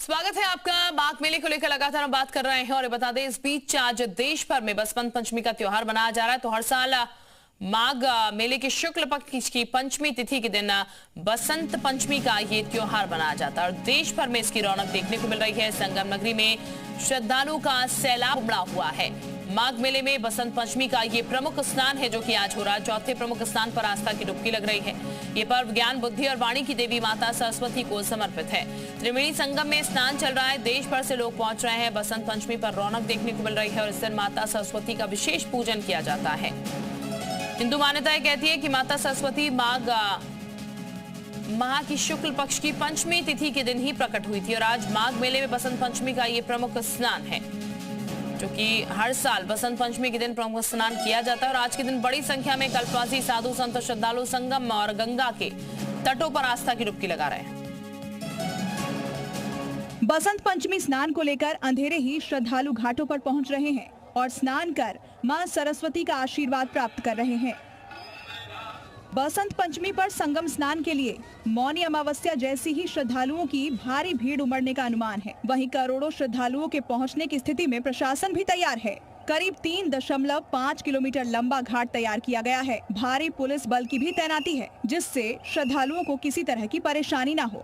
स्वागत है आपका। माघ मेले को लेकर लगातार हम बात कर रहे हैं और बता दें इस बीच आज देश भर में बसंत पंचमी का त्योहार मनाया जा रहा है। तो हर साल माघ मेले के शुक्ल पक्ष की पंचमी तिथि के दिन बसंत पंचमी का ये त्योहार मनाया जाता है और देश भर में इसकी रौनक देखने को मिल रही है। संगम नगरी में श्रद्धालुओं का सैलाब उमड़ा हुआ है। माघ मेले में बसंत पंचमी का ये प्रमुख स्नान है जो कि आज हो रहा है। चौथे प्रमुख स्नान पर आस्था की डुबकी लग रही है। ये पर्व ज्ञान, बुद्धि और वाणी की देवी माता सरस्वती को समर्पित है। त्रिवेणी संगम में स्नान चल रहा है। देश भर से लोग पहुंच रहे हैं। बसंत पंचमी पर रौनक देखने को मिल रही है और इस दिन माता सरस्वती का विशेष पूजन किया जाता है। हिंदू मान्यताएं कहती है कि माता सरस्वती माघ माह की शुक्ल पक्ष की पंचमी तिथि के दिन ही प्रकट हुई थी और आज माघ मेले में बसंत पंचमी का ये प्रमुख स्नान है जो कि हर साल बसंत पंचमी के दिन प्रमुख स्नान किया जाता है। और आज के दिन बड़ी संख्या में कल्पवासी, साधु, संत, श्रद्धालु संगम और गंगा के तटों पर आस्था की डुबकी लगा रहे हैं। बसंत पंचमी स्नान को लेकर अंधेरे ही श्रद्धालु घाटों पर पहुंच रहे हैं और स्नान कर मां सरस्वती का आशीर्वाद प्राप्त कर रहे हैं। बसंत पंचमी पर संगम स्नान के लिए मौनी अमावस्या जैसी ही श्रद्धालुओं की भारी भीड़ उमड़ने का अनुमान है। वहीं करोड़ों श्रद्धालुओं के पहुंचने की स्थिति में प्रशासन भी तैयार है। करीब 3.5 किलोमीटर लंबा घाट तैयार किया गया है। भारी पुलिस बल की भी तैनाती है जिससे श्रद्धालुओं को किसी तरह की परेशानी न हो।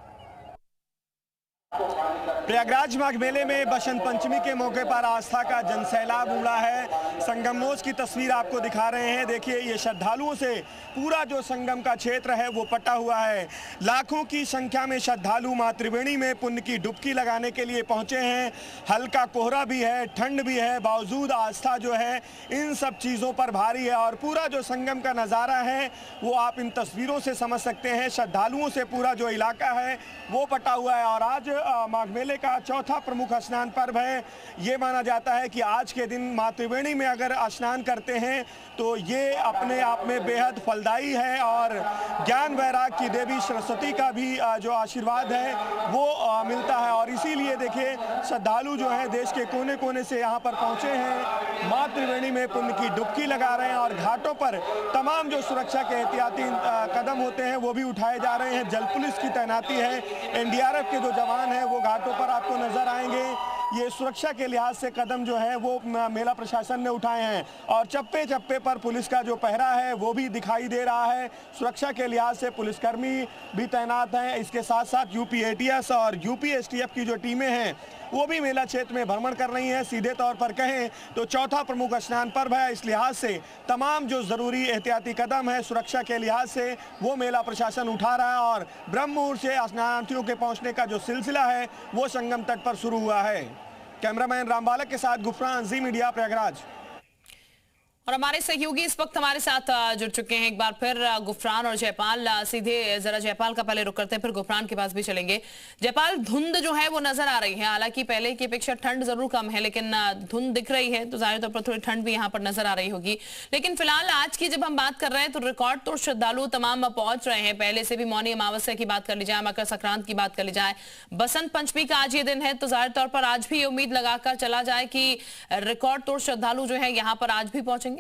प्रयागराज माघ मेले में बसंत पंचमी के मौके पर आस्था का जनसैलाब उमड़ा है। संगमनोज की तस्वीर आपको दिखा रहे हैं। देखिए, ये श्रद्धालुओं से पूरा जो संगम का क्षेत्र है वो पटा हुआ है। लाखों की संख्या में श्रद्धालु मां त्रिवेणी में पुण्य की डुबकी लगाने के लिए पहुंचे हैं। हल्का कोहरा भी है, ठंड भी है, बावजूद आस्था जो है इन सब चीज़ों पर भारी है और पूरा जो संगम का नज़ारा है वो आप इन तस्वीरों से समझ सकते हैं। श्रद्धालुओं से पूरा जो इलाका है वो पटा हुआ है और आज माघ मेले का चौथा प्रमुख स्नान पर्व है। ये माना जाता है कि आज के दिन मां त्रिवेणी में अगर स्नान करते हैं तो ये अपने आप में बेहद फलदायी है और ज्ञान वैराग की देवी सरस्वती का भी जो आशीर्वाद है वो मिलता है। और इसीलिए देखिए, श्रद्धालु जो है देश के कोने कोने से यहाँ पर पहुँचे हैं, मां त्रिवेणी में पुण्य की डुबकी लगा रहे हैं और घाटों पर तमाम जो सुरक्षा के एहतियाती कदम होते हैं वो भी उठाए जा रहे हैं। जल पुलिस की तैनाती है, एनडीआरएफ के जो जवान हैं वो घाटों पर आपको नजर आएंगे। ये सुरक्षा के लिहाज से कदम जो है वो मेला प्रशासन ने उठाए हैं और चप्पे चप्पे पर पुलिस का जो पहरा है वो भी दिखाई दे रहा है। सुरक्षा के लिहाज से पुलिसकर्मी भी तैनात हैं। इसके साथ साथ यूपी एटीएस और यूपी एसटीएफ की जो टीमें हैं वो भी मेला क्षेत्र में भ्रमण कर रही हैं। सीधे तौर पर कहें तो चौथा प्रमुख स्नान पर्व है, इस लिहाज से तमाम जो ज़रूरी एहतियाती कदम है सुरक्षा के लिहाज से वो मेला प्रशासन उठा रहा है और ब्रह्म मुहूर्त से स्नानार्थियों के पहुंचने का जो सिलसिला है वो संगम तट पर शुरू हुआ है। कैमरामैन रामबालक के साथ गुफरान, जी मीडिया, प्रयागराज। और हमारे सहयोगी इस वक्त हमारे साथ जुड़ चुके हैं। एक बार फिर गुफरान और जयपाल, सीधे जरा जयपाल का पहले रुक करते हैं, फिर गुफरान के पास भी चलेंगे। जयपाल, धुंध जो है वो नजर आ रही है, हालांकि पहले की अपेक्षा ठंड जरूर कम है लेकिन धुंध दिख रही है तो जाहिर तौर पर थोड़ी ठंड भी यहाँ पर नजर आ रही होगी। लेकिन फिलहाल आज की जब हम बात कर रहे हैं तो रिकॉर्ड तोड़ श्रद्धालु तमाम पहुंच रहे हैं। पहले से भी मौनी अमावस्या की बात कर ली जाए, मकर संक्रांत की बात कर ली जाए, बसंत पंचमी का आज ये दिन है तो जाहिर तौर पर आज भी ये उम्मीद लगाकर चला जाए कि रिकॉर्ड तोड़ श्रद्धालु जो है यहाँ पर आज भी पहुंचेंगे।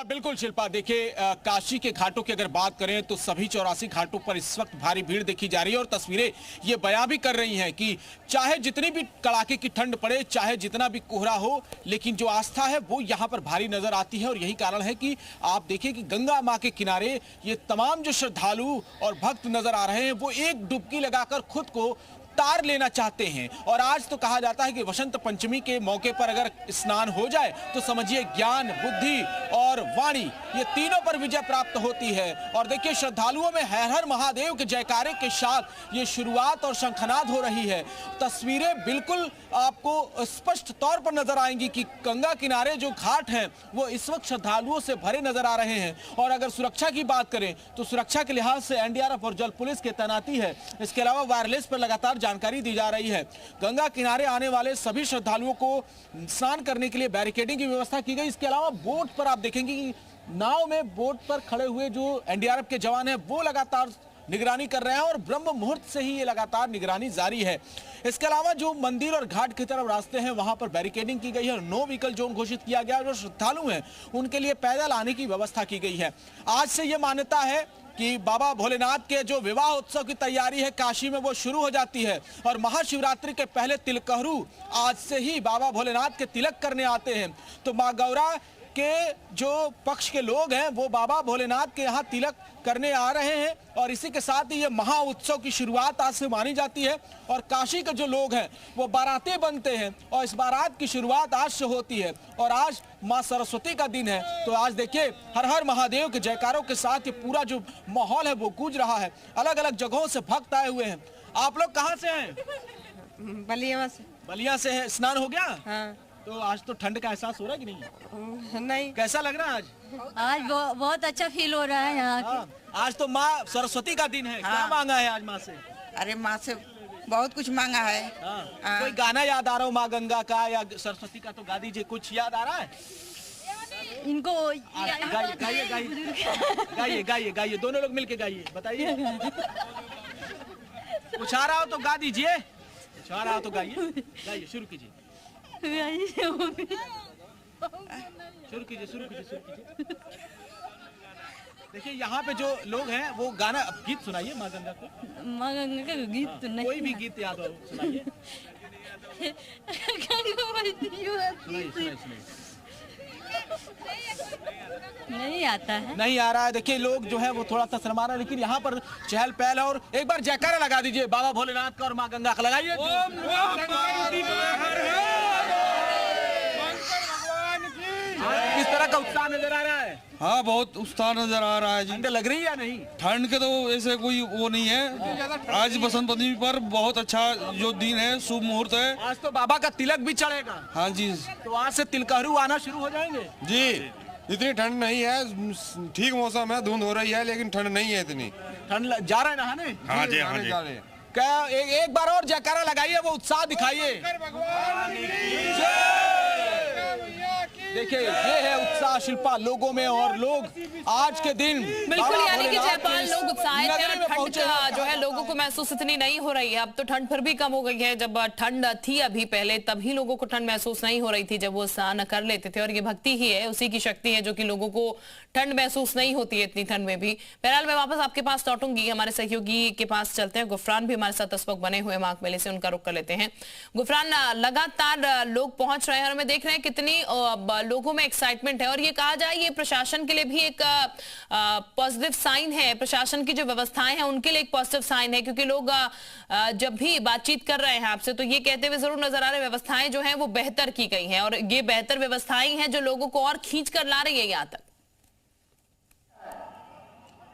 बिल्कुल शिल्पा, देखिए काशी के घाटों की अगर बात करें तो सभी 84 घाटों पर इस वक्त भारी भीड़ देखी जा रही है और तस्वीरें ये बयां भी कर रही हैं कि चाहे जितनी भी कड़ाके की ठंड पड़े, चाहे जितना भी कोहरा हो, लेकिन जो आस्था है वो यहाँ पर भारी नजर आती है। और यही कारण है कि आप देखिए कि गंगा माँ के किनारे ये तमाम जो श्रद्धालु और भक्त नजर आ रहे हैं वो एक डुबकी लगाकर खुद को तार लेना चाहते हैं। और आज तो कहा जाता है कि वसंत पंचमी के मौके पर अगर स्नान हो जाए तो समझिए ज्ञान, बुद्धि और वाणी ये तीनों पर विजय प्राप्त होती है। और देखिए श्रद्धालुओं में हर हर महादेव के जयकारे के साथ ये शुरुआत और शंखनाद हो रही है। तस्वीरें बिल्कुल आपको स्पष्ट तौर पर नजर आएंगी कि गंगा किनारे जो घाट हैं वो इस वक्त श्रद्धालुओं से भरे नजर आ रहे हैं। और अगर सुरक्षा की बात करें तो सुरक्षा के लिहाज से एनडीआरएफ और जल पुलिस की तैनाती है। इसके अलावा वायरलेस पर लगातार जानकारी दी जा रही है। गंगा किनारे आने वाले सभी श्रद्धालुओं को स्नान करने के लिए बैरिकेडिंग की व्यवस्था की गई। इसके अलावा बोट पर आप देखेंगे कि नाव में बोट पर खड़े हुए जो एनडीआरएफ के जवान हैं वो लगातार निगरानी कर रहे हैं और ब्रह्म मुहूर्त से ही ये लगातार निगरानी जारी है। इसके अलावा जो मंदिर और घाट की तरफ रास्ते हैं वहां पर बैरिकेडिंग की गई है और नो व्हीकल जोन घोषित किया गया है। जो श्रद्धालु हैं उनके लिए पैदल आने की व्यवस्था की गई है। आज से ये मान्यता है कि बाबा भोलेनाथ के जो विवाह उत्सव की तैयारी है काशी में वो शुरू हो जाती है और महाशिवरात्रि के पहले तिलकहरू आज से ही बाबा भोलेनाथ के तिलक करने आते हैं। तो माँ गौरा के जो पक्ष के लोग हैं वो बाबा भोलेनाथ के यहाँ तिलक करने आ रहे हैं और इसी के साथ ही ये महा उत्सव की शुरुआत आज से मानी जाती है और काशी के जो लोग हैं वो बाराती बनते हैं और इस बारात की शुरुआत आज से होती है और आज माँ सरस्वती का दिन है। तो आज देखिए हर हर महादेव के जयकारों के साथ ये पूरा जो माहौल है वो गूंज रहा है। अलग अलग जगहों से भक्त आए हुए हैं। आप लोग कहाँ से हैं? बलिया से। बलिया से है। स्नान हो गया? हाँ। तो आज तो ठंड का एहसास हो रहा है कि नहीं? नहीं। कैसा लग रहा है आज? बहुत अच्छा फील हो रहा है यहाँ। हाँ, आज तो माँ सरस्वती का दिन है। क्या मांगा है आज माँ से? अरे माँ से बहुत कुछ मांगा है। हाँ। कोई गाना याद आ रहा हो माँ गंगा का या सरस्वती का तो गा दीजिए। कुछ याद आ रहा है? इनको गाइए गाइए गाइए गाइए गाइए गाइए दोनों लोग मिलके गाइए। बताइए कुछ आ रहा हो तो गा दीजिए। कुछ आ रहा हो तो गाइए। गाइए शुरू कीजिए। शुरू कीजिए शुरू कीजिए शुरू कीजिए। देखिए यहाँ पे जो लोग हैं वो गाना गीत सुनाइए माँ गंगा को। माँ गंगा का गीत तो नहीं। कोई भी गीत याद हो सुनाइए। सुनाइए नहीं आता है। नहीं आ रहा है। देखिए लोग जो है वो थोड़ा सा शर्मा रहा है लेकिन यहाँ पर चहल पहल है। और एक बार जयकारा लगा दीजिए बाबा भोलेनाथ का और माँ गंगा का लगाइए। किस तरह का उत्साह नजर आ रहा है? हाँ बहुत उत्साह नजर आ रहा है जी। ठंड लग रही है या नहीं? ठंड के तो ऐसे कोई वो नहीं है। आज बसंत पंचमी पर बहुत अच्छा जो दिन है, शुभ मुहूर्त है। आज तो बाबा का तिलक भी चढ़ेगा। हाँ जी। तो आज से तिलकहरू आना शुरू हो जाएंगे जी। इतनी ठंड नहीं है, ठीक मौसम है, धुंध हो रही है लेकिन ठंड नहीं है इतनी। ठंड जा रहे नहाने? हाँ जी हाँ जी। क्या एक बार और जयकारा लगाइए, वो उत्साह दिखाइए। देखिए ये है उत्साह शिल्पा लोगों में और लोग आज के दिन बिल्कुल यानी कि जयपाल लोग उत्साहित हैं और ठंड जो है लोगों को महसूस इतनी नहीं हो रही है। अब तो ठंड फिर भी कम हो गई है। जब ठंड थी अभी पहले तभी लोगों को ठंड महसूस नहीं हो रही थी जब वो स्नान कर लेते थे और ये भक्ति ही है, उसी की शक्ति है जो कि लोगों को ठंड महसूस नहीं होती है इतनी ठंड में भी। बहरहाल मैं वापस आपके पास लौटूंगी, हमारे सहयोगी के पास चलते हैं। गुफरान भी हमारे साथ इस वक्त बने हुए माघ मेले से, उनका रुख कर लेते हैं। गुफरान, लगातार लोग पहुंच रहे हैं और हमें देख रहे हैं कितनी लोगों में एक्साइटमेंट है और ये कहा जाए ये प्रशासन के लिए भी एक पॉजिटिव साइन है। प्रशासन की जो व्यवस्थाएं हैं उनके लिए एक पॉजिटिव साइन है क्योंकि लोग जब भी बातचीत कर रहे हैं आपसे तो ये कहते हुए जरूर नजर आ रहे हैं व्यवस्थाएं जो हैं वो बेहतर की गई हैं और ये बेहतर व्यवस्थाएं हैं जो लोगों को और खींच कर ला रही है यहाँ तक।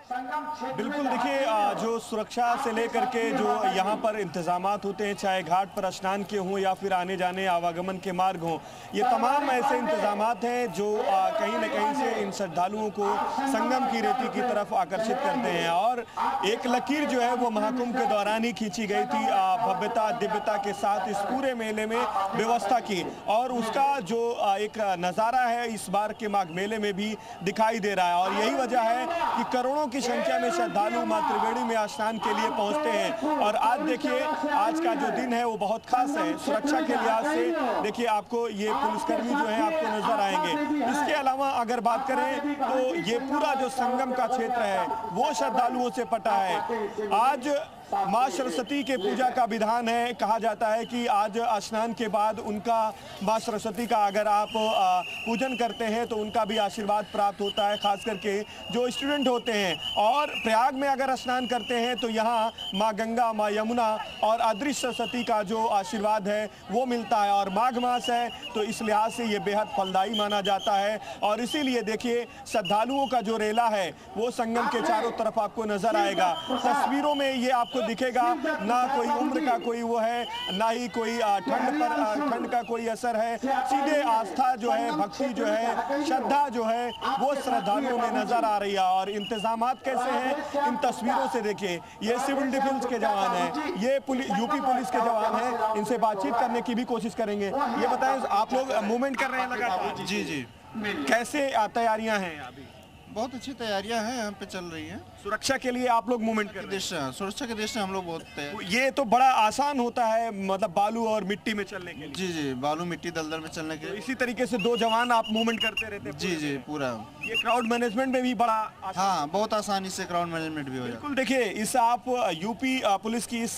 बिल्कुल देखिए जो सुरक्षा से लेकर के जो यहाँ पर इंतजामात होते हैं, चाहे घाट पर स्नान के हों या फिर आने जाने आवागमन के मार्ग हों, ये तमाम ऐसे इंतजामात हैं जो कहीं न कहीं से इन श्रद्धालुओं को संगम की रेती की तरफ आकर्षित करते हैं। और एक लकीर जो है वो महाकुंभ के दौरान ही खींची गई थी, भव्यता दिव्यता के साथ इस पूरे मेले में व्यवस्था की और उसका जो एक नज़ारा है इस बार के माघ मेले में भी दिखाई दे रहा है। और यही वजह है कि करोड़ों की संख्या में श्रद्धालु मां त्रिवेणी में स्नान के लिए पहुंचते हैं। और आज देखिए आज का जो दिन है वो बहुत खास है। सुरक्षा के लिहाज से देखिए आपको ये पुलिसकर्मी जो है आपको नजर आएंगे। इसके अलावा अगर बात करें तो ये पूरा जो संगम का क्षेत्र है वो श्रद्धालुओं से पटा है। आज माँ सरस्वती के पूजा का विधान है, कहा जाता है कि आज स्नान के बाद उनका माँ सरस्वती का अगर आप पूजन करते हैं तो उनका भी आशीर्वाद प्राप्त होता है, खास करके जो स्टूडेंट होते हैं। और प्रयाग में अगर स्नान करते हैं तो यहाँ माँ गंगा, माँ यमुना और अदृश्य सरस्वती का जो आशीर्वाद है वो मिलता है। और माघ मास है तो इस लिहाज से ये बेहद फलदायी माना जाता है। और इसीलिए देखिए श्रद्धालुओं का जो रेला है वो संगम के चारों तरफ आपको नजर आएगा। तस्वीरों में ये आपको दिखेगा, ना कोई उम्र का कोई वो है, ना ही कोई ठंड का कोई असर है। सीधे आस्था जो है, भक्ति जो है, श्रद्धा जो है वो श्रद्धालुओं में नजर आ रही है। और इंतजामात कैसे हैं इन तस्वीरों से देखिए। ये सिविल डिफेंस के जवान हैं, ये यूपी पुलिस के जवान हैं, इनसे बातचीत करने की भी कोशिश करेंगे। ये बताएं आप लोग मूवमेंट कर रहे हैं लगातार? जी जी। कैसे तैयारियां हैं अभी? बहुत अच्छी तैयारियां हैं यहाँ पे चल रही हैं। सुरक्षा के लिए आप लोग मूवमेंट कर रहे सुरक्षा के दृष्टि हम लोग बहुत हैं। ये तो बड़ा आसान होता है, मतलब बालू और मिट्टी में चलने के लिए। जी जी, बालू मिट्टी दलदल में चलने के। इसी तरीके से 2 जवान आप मूवमेंट करते रहते हैं। जी जी, पूरा। ये क्राउड मैनेजमेंट में भी बड़ा हाँ, बहुत आसानी से क्राउड मैनेजमेंट भी हो जाता है। बिल्कुल। देखिए, इस आप यूपी पुलिस की इस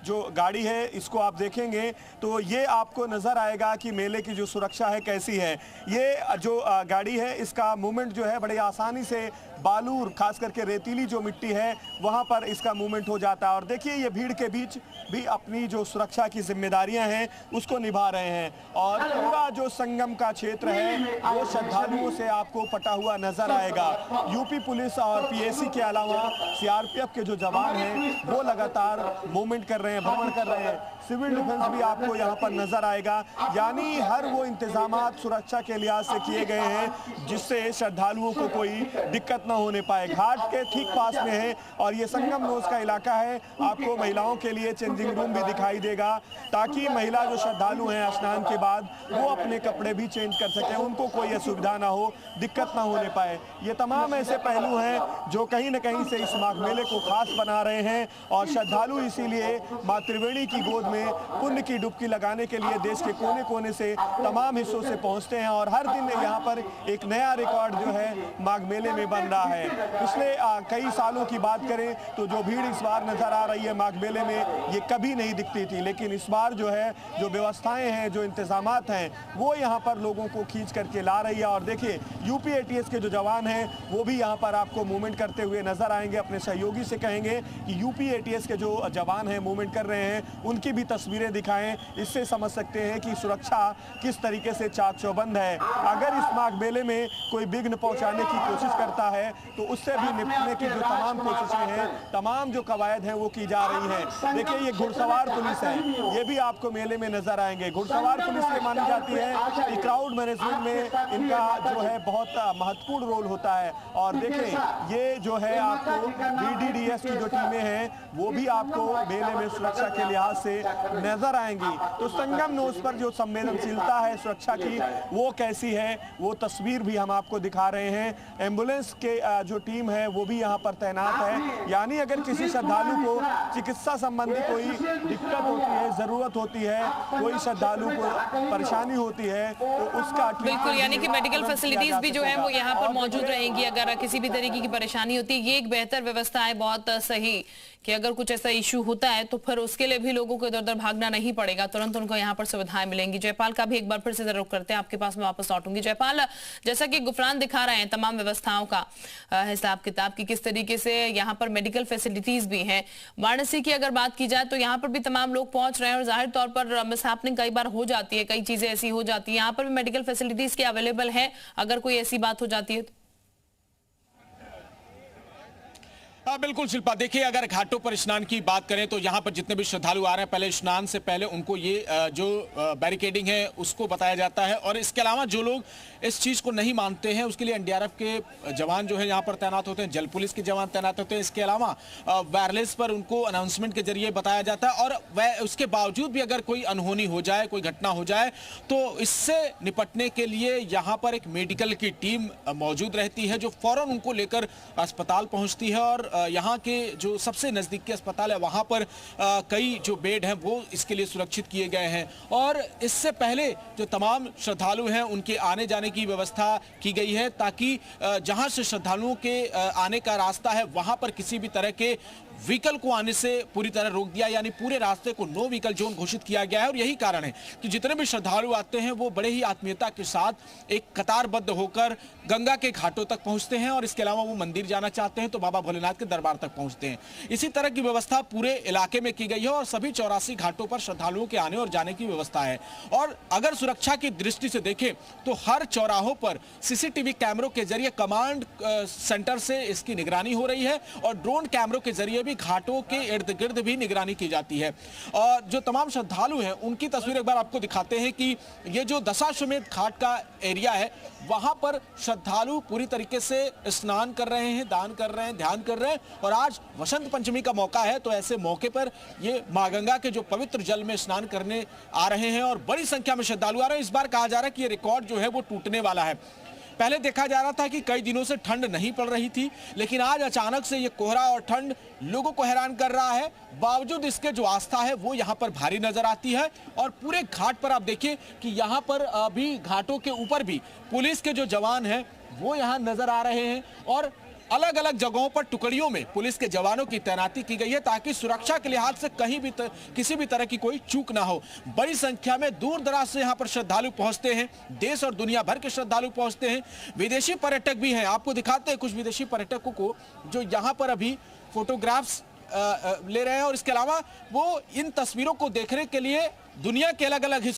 जो गाड़ी है इसको आप देखेंगे तो ये आपको नजर आएगा कि मेले की जो सुरक्षा है कैसी है। ये जो गाड़ी है इसका मूवमेंट जो है बड़े आसानी से बालू, खास करके रेतीली जो मिट्टी है वहां पर इसका मूवमेंट हो जाता है। और देखिए, ये भीड़ के बीच भी अपनी जो सुरक्षा की जिम्मेदारियां हैं उसको निभा रहे हैं। और पूरा जो संगम का क्षेत्र है वो श्रद्धालुओं से आपको पटा हुआ नजर आएगा। यूपी पुलिस और पीएसी के अलावा सीआरपीएफ के जो जवान हैं वो लगातार मूवमेंट कर रहे हैं, भ्रमण कर रहे हैं। सिविल डिफेंस भी आपको यहाँ पर नजर आएगा। यानी हर वो इंतजामात सुरक्षा के लिहाज से किए गए हैं जिससे श्रद्धालुओं को कोई दिक्कत न होने पाए। घाट के ठीक पास में है और ये संगम नोज का इलाका है। आपको महिलाओं के लिए चेंजिंग रूम भी दिखाई देगा ताकि महिला जो श्रद्धालु हैं स्नान के बाद वो अपने कपड़े भी चेंज कर सकें, उनको कोई असुविधा ना हो, दिक्कत ना होने पाए। ये तमाम ऐसे पहलू हैं जो कहीं न कहीं से इस माघ मेले को खास बना रहे हैं। और श्रद्धालु इसीलिए मां त्रिवेणी की गोद में पुण्य की डुबकी लगाने के लिए देश के कोने कोने से तमाम हिस्सों से पहुंचते हैं। और हर दिन यहाँ पर एक नया रिकॉर्ड जो है माघ मेले में बन रहा है। पिछले कई सालों की बात करें तो जो भीड़ इस बार नजर आ रही है माघ मेले में ये कभी नहीं दिखती थी, लेकिन इस बार जो है जो व्यवस्थाएं हैं, जो इंतजामात हैं वो यहाँ पर लोगों को खींच करके ला रही है। और देखिए, यूपी एटीएस के जो जवान हैं वो भी यहाँ पर आपको मूवमेंट करते हुए नजर आएंगे। अपने सहयोगी से कहेंगे कि यूपी एटीएस के जो जवान हैं मूवमेंट कर रहे हैं उनकी भी तस्वीरें दिखाएं। इससे समझ सकते हैं कि सुरक्षा किस तरीके से चाक चौबंद है। अगर इस माघ मेले में कोई विघ्न पहुंचाने की कोशिश करता है तो उससे भी निपटने की जो तमाम कोशिशें हैं, तमाम जो कवायद हैं वो की जा रही हैं। देखिए, ये घुड़सवार पुलिस है, ये भी आपको मेले में नजर आएंगे। घुड़सवार पुलिस ये मानी जाती है कि क्राउड मैनेजमेंट में इनका जो है बहुत महत्वपूर्ण रोल होता है। और देखें, ये जो है आपको BDDS की जो टीमें हैं वो भी आपको मेले में सुरक्षा के लिहाज से नजर आएंगी। तो संगम नोज पर जो संवेदनशीलता है सुरक्षा की वो कैसी है वो तस्वीर भी हम आपको दिखा रहे हैं। एम्बुलेंस के जो टीम है वो भी यहाँ पर तैनात है। यानी अगर किसी श्रद्धालु को चिकित्सा संबंधी कोई दिक्कत होती है, जरूरत होती है, कोई श्रद्धालु को परेशानी होती है तो उसका बिल्कुल, यानी कि मेडिकल फैसिलिटीज भी जो है वो यहाँ पर मौजूद रहेंगी अगर किसी भी तरीके की परेशानी होती है। ये एक बेहतर व्यवस्था है, बहुत सही, कि अगर कुछ ऐसा इशू होता है तो फिर उसके लिए भी लोगों को इधर उधर भागना नहीं पड़ेगा, तुरंत उनको यहाँ पर सुविधाएं मिलेंगी। जयपाल का भी एक बार फिर से रुख करते हैं, आपके पास मैं वापस लौटूंगी। जयपाल, जैसा कि गुफरान दिखा रहे हैं तमाम व्यवस्थाओं का हिसाब किताब की किस तरीके से यहाँ पर मेडिकल फैसिलिटीज भी हैं। वाराणसी की अगर बात की जाए तो यहाँ पर भी तमाम लोग पहुंच रहे हैं और जाहिर तौर पर मिसहैपनिंग कई बार हो जाती है, कई चीजें ऐसी हो जाती है। यहाँ पर भी मेडिकल फैसिलिटीज क्या अवेलेबल है अगर कोई ऐसी बात हो जाती है तो? बिल्कुल शिल्पा, देखिए अगर घाटों पर स्नान की बात करें तो यहाँ पर जितने भी श्रद्धालु आ रहे हैं पहले स्नान से पहले उनको ये जो बैरिकेडिंग है उसको बताया जाता है। और इसके अलावा जो लोग इस चीज़ को नहीं मानते हैं उसके लिए एनडीआरएफ के जवान जो है यहाँ पर तैनात होते हैं, जल पुलिस के जवान तैनात होते हैं। इसके अलावा वायरलेस पर उनको अनाउंसमेंट के जरिए बताया जाता है। और वह उसके बावजूद भी अगर कोई अनहोनी हो जाए, कोई घटना हो जाए तो इससे निपटने के लिए यहाँ पर एक मेडिकल की टीम मौजूद रहती है जो फौरन उनको लेकर अस्पताल पहुँचती है। और यहाँ के जो सबसे नज़दीकी अस्पताल है वहाँ पर कई जो बेड हैं वो इसके लिए सुरक्षित किए गए हैं। और इससे पहले जो तमाम श्रद्धालु हैं उनके आने जाने की व्यवस्था की गई है ताकि जहाँ से श्रद्धालुओं के आने का रास्ता है वहाँ पर किसी भी तरह के व्हीकल को आने से पूरी तरह रोक दिया, यानी पूरे रास्ते को नो व्हीकल जोन घोषित किया गया है। और यही कारण है कि जितने भी श्रद्धालु आते हैं वो बड़े ही आत्मीयता के साथ एक कतारबद्ध होकर गंगा के घाटों तक पहुंचते हैं और इसके अलावा वो मंदिर जाना चाहते हैं तो बाबा भोलेनाथ के दरबार तक पहुंचते हैं। इसी तरह की व्यवस्था पूरे इलाके में की गई है और सभी 84 घाटों पर श्रद्धालुओं के आने और जाने की व्यवस्था है। और अगर सुरक्षा की दृष्टि से देखें तो हर चौराहों पर सीसीटीवी कैमरों के जरिए कमांड सेंटर से इसकी निगरानी हो रही है और ड्रोन कैमरों के जरिए भी घाटों के इर्द गिर्द भी निगरानी की जाती है। और जो तमाम श्रद्धालु हैं उनकी तस्वीर एक बार आपको दिखाते हैं कि ये जो दशाश्वमेध घाट का एरिया है वहां पर श्रद्धालु पूरी तरीके से स्नान कर रहे हैं, दान कर रहे हैं, ध्यान कर रहे हैं। और आज वसंत पंचमी का मौका है तो ऐसे मौके पर ये मां गंगा के जो पवित्र जल में स्नान करने आ रहे हैं और बड़ी संख्या में श्रद्धालु आ रहे हैं। इस बार कहा जा रहा है कि ये रिकॉर्ड जो है वो टूटने वाला है। पहले देखा जा रहा था कि कई दिनों से ठंड नहीं पड़ रही थी, लेकिन आज अचानक से ये कोहरा और ठंड लोगों को हैरान कर रहा है। बावजूद इसके जो आस्था है वो यहाँ पर भारी नजर आती है। और पूरे घाट पर आप देखिए कि यहाँ पर अभी घाटों के ऊपर भी पुलिस के जो जवान हैं वो यहाँ नजर आ रहे हैं और अलग अलग जगहों पर टुकड़ियों में पुलिस के जवानों की तैनाती की गई है ताकि सुरक्षा के लिहाज से कहीं भी किसी भी तरह की कोई चूक ना हो। बड़ी संख्या में दूर दराज से यहाँ पर श्रद्धालु पहुंचते हैं, देश और दुनिया भर के श्रद्धालु पहुंचते हैं, विदेशी पर्यटक भी हैं। आपको दिखाते हैं कुछ विदेशी पर्यटकों को जो यहाँ पर अभी फोटोग्राफ्स ले रहे हैं और इसके अलावा वो इन तस्वीरों को देखने के लिए दुनिया के अलग अलग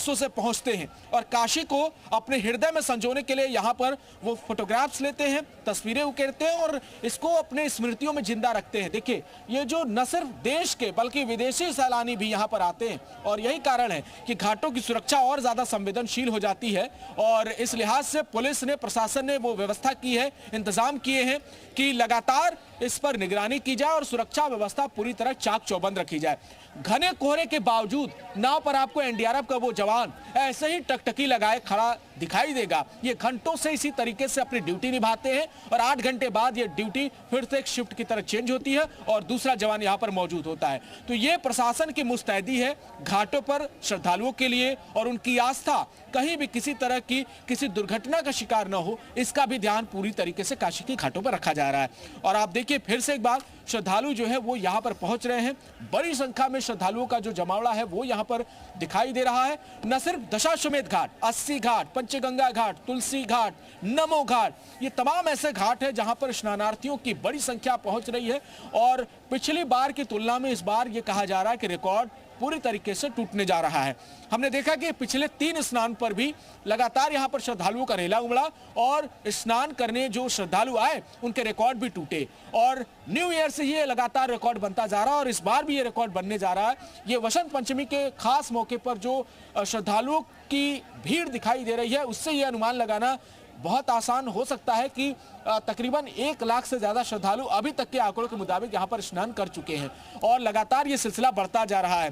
से पहुंचते हैं और काशी को अपने हृदय में संजोने के लिए यहाँ पर वो फोटोग्राफ्स लेते हैं, तस्वीरें उकेरते हैं और इसको अपने स्मृतियों में जिंदा रखते हैं। देखिए ये जो न सिर्फ देश के बल्कि विदेशी सैलानी भी यहाँ पर आते हैं और यही कारण है कि घाटों की सुरक्षा और ज्यादा संवेदनशील हो जाती है। और इस लिहाज से पुलिस ने, प्रशासन ने वो व्यवस्था की है, इंतजाम किए हैं कि लगातार इस पर निगरानी की जाए और सुरक्षा व्यवस्था पूरी तरह चाक चौबंद रखी जाए। घने कोहरे के बावजूद नाव पर आपको एनडीआरएफ का वो जवान ऐसे ही टकटकी लगाए खड़ा दिखाई देगा। ये घंटों से इसी तरीके से अपनी ड्यूटी निभाते हैं और 8 घंटे बाद ये ड्यूटी फिर से एक शिफ्ट की तरह चेंज होती है और दूसरा जवान यहाँ पर मौजूद होता है। तो ये प्रशासन की मुस्तैदी है घाटों पर श्रद्धालुओं के लिए और उनकी आस्था कहीं भी किसी तरह की किसी दुर्घटना का शिकार न हो, इसका भी ध्यान पूरी तरीके से काशी के घाटों पर रखा जा रहा है। और आप देखिए फिर से एक बार श्रद्धालु जो है वो यहाँ पर पहुंच रहे हैं। बड़ी संख्या में श्रद्धालुओं का जो जमावड़ा है वो यहाँ पर दिखाई दे रहा है। न सिर्फ दशाश्वमेध घाट, 80 घाट, पंचगंगा घाट, तुलसी घाट, नमो घाट, ये तमाम ऐसे घाट है जहां पर स्नानार्थियों की बड़ी संख्या पहुंच रही है। और पिछली बार की तुलना में इस बार ये कहा जा रहा है कि रिकॉर्ड पूरी तरीके से टूटने जा रहा है। हमने देखा कि पिछले 3 स्नान पर भी लगातार यहाँ पर श्रद्धालुओं का रेला उमड़ा और स्नान करने जो श्रद्धालु आए उनके रिकॉर्ड भी टूटे और न्यू ईयर से ये लगातार रिकॉर्ड बनता जा रहा है और इस बार भी ये रिकॉर्ड बनने जा रहा है। ये वसंत पंचमी के खास मौके पर जो श्रद्धालुओं की भीड़ दिखाई दे रही है उससे ये अनुमान लगाना बहुत आसान हो सकता है कि तकरीबन 1 लाख से ज्यादा श्रद्धालु अभी तक के आंकड़ों के मुताबिक यहाँ पर स्नान कर चुके हैं और लगातार ये सिलसिला बढ़ता जा रहा है।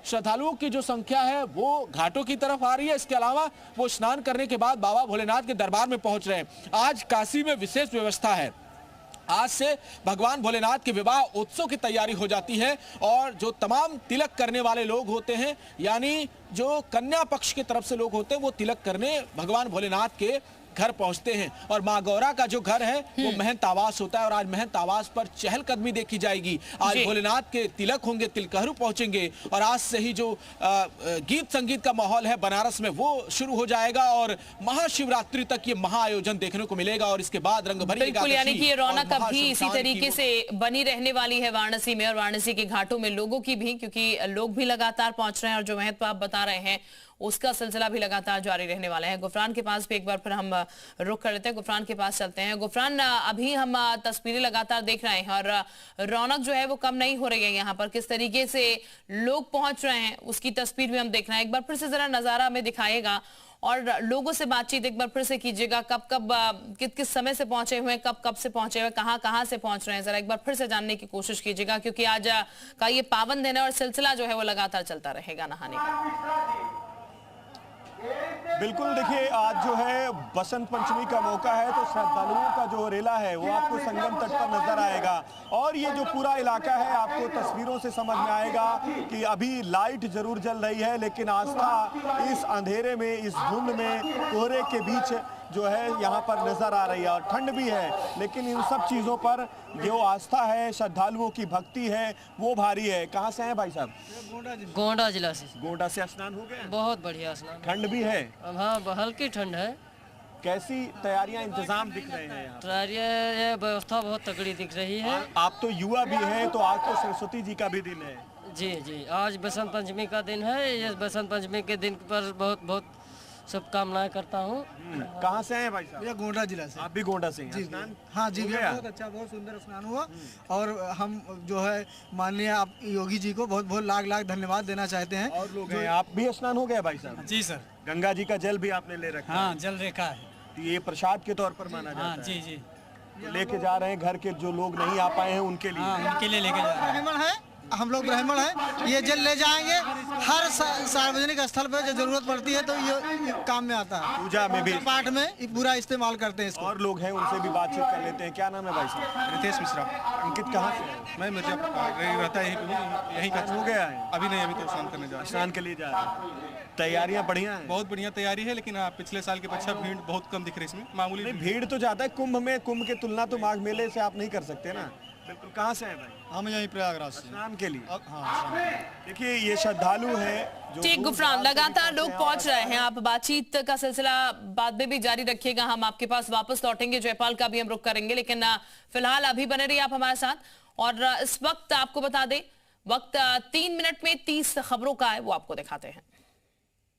श्रद्धालुओं की जो संख्या है वो घाटों की तरफ आ रही है। इसके अलावा वो स्नान करने के बाद बाबा भोलेनाथ के दरबार में पहुंच रहे हैं। आज काशी में विशेष व्यवस्था है। आज से भगवान भोलेनाथ के विवाह उत्सव की तैयारी हो जाती है और जो तमाम तिलक करने वाले लोग होते हैं यानी जो कन्या पक्ष की तरफ से लोग होते हैं वो तिलक करने भगवान भोलेनाथ के घर पहुंचते हैं। और माँ गौरा का जो घर है वो महंत आवास होता है और आज महंत आवास पर चहलकदमी देखी जाएगी। आज भोलेनाथ के तिलक होंगे, तिलकहरू पहुंचेंगे और आज से ही जो गीत संगीत का माहौल है बनारस में वो शुरू हो जाएगा और महाशिवरात्रि तक ये महाआयोजन देखने को मिलेगा और इसके बाद रंग भरी बिल्कुल, यानी कि ये रौनक अभी इसी तरीके से बनी रहने वाली है वाराणसी में और वाराणसी के घाटों में लोगों की भी, क्योंकि लोग भी लगातार पहुंच रहे हैं और जो महत्व आप बता रहे हैं उसका सिलसिला भी लगातार जारी रहने वाला है। गुफरान के पास भी एक बार फिर हम रुक कर लेते हैं, गुफरान के पास चलते हैं। गुफरान, अभी हम तस्वीरें लगातार देख रहे हैं और रौनक जो है वो कम नहीं हो रही है। यहाँ पर किस तरीके से लोग पहुंच रहे हैं उसकी तस्वीर भी हम देख रहे हैं। एक बार फिर से जरा नजारा हमें दिखाएगा और लोगों से बातचीत एक बार फिर से कीजिएगा। कब किस समय से पहुंचे हुए, कब से पहुंचे हुए, कहां से पहुंच रहे हैं, जरा एक बार फिर से जानने की कोशिश कीजिएगा क्योंकि आज का ये पावन दिन है और सिलसिला जो है वो लगातार चलता रहेगा नहाने का। बिल्कुल, देखिए आज जो है बसंत पंचमी का मौका है तो श्रद्धालुओं का जो रेला है वो आपको संगम तट पर नजर आएगा और ये जो पूरा इलाका है आपको तस्वीरों से समझ में आएगा कि अभी लाइट जरूर जल रही है लेकिन आस्था इस अंधेरे में, इस धुंध में, कोहरे के बीच जो है यहाँ पर नजर आ रही है और ठंड भी है लेकिन इन सब चीज़ों पर जो आस्था है, श्रद्धालुओं की भक्ति है वो भारी है। कहाँ से हैं भाई साहब? गोंडा जिला से। गोंडा से स्नान हो गया? बहुत बढ़िया स्नान। ठंड भी है? हाँ, हल्की ठंड है। कैसी तैयारियां, इंतजाम दिख रहे हैं यहाँ? तैयारियां, व्यवस्था बहुत तगड़ी दिख रही है। आप तो युवा भी हैं तो आज तो सरस्वती जी का भी दिन है। जी जी, आज बसंत पंचमी का दिन है। ये बसंत पंचमी के दिन पर बहुत बहुत शुभकामनाएं करता हूँ। कहाँ से हैं भाई साहब? भैया गोंडा जिला से। आप भी गोंडा से हैं? जी हाँ जी भैया, बहुत अच्छा, बहुत सुंदर स्नान हुआ और हम जो है माननीय आप योगी जी को बहुत बहुत लाख लाख धन्यवाद देना चाहते हैं। और लोग हैं, आप भी स्नान हो गया भाई साहब? जी सर। गंगा जी का जल भी आपने ले रखा? हाँ, जल रेखा है। तो ये प्रसाद के तौर पर माना जाता है? जी जी, लेके जा रहे हैं घर के जो लोग नहीं आ पाए हैं उनके लिए? उनके लिए लेके जा रहे हैं। हम लोग ब्राह्मण हैं, ये जल ले जाएंगे हर सार्वजनिक स्थल पर जो जरूरत पड़ती है तो ये काम में आता है। पूजा में भी, पाठ में पूरा इस्तेमाल करते हैं इसको। और लोग हैं उनसे भी बातचीत कर लेते हैं। क्या नाम है भाई साहब? रितेश मिश्रा। अंकित कहाँ से? मैं मिर्जापुर रहता है यहीं का। हो गया है? अभी नहीं, अभी तो स्नान करने जा रहे हैं। स्नान के लिए जा रहे हैं। तैयारियां बढ़िया हैं? बहुत बढ़िया तैयारी है, लेकिन पिछले साल की अपेक्षा भीड़ बहुत कम दिख रही है इसमें। मामूली नहीं, भीड़ तो जाता है कुंभ में, कुंभ की तुलना तो माघ मेले से आप नहीं कर सकते ना। बिल्कुल। कहाँ से है भाई? हम यहीं प्रयागराज से। स्नान के लिए? हाँ। देखिए ये श्रद्धालु हैं जो ठीक गुफरान, लगातार लोग पहुंच रहे हैं। आप बातचीत का सिलसिला बाद में भी जारी रखिएगा, हम आपके पास वापस लौटेंगे। जयपाल का भी हम रुख करेंगे, लेकिन फिलहाल अभी बने रहिए आप हमारे साथ। और इस वक्त आपको बता दें, वक्त 3 मिनट में 30 खबरों का है, वो आपको दिखाते हैं।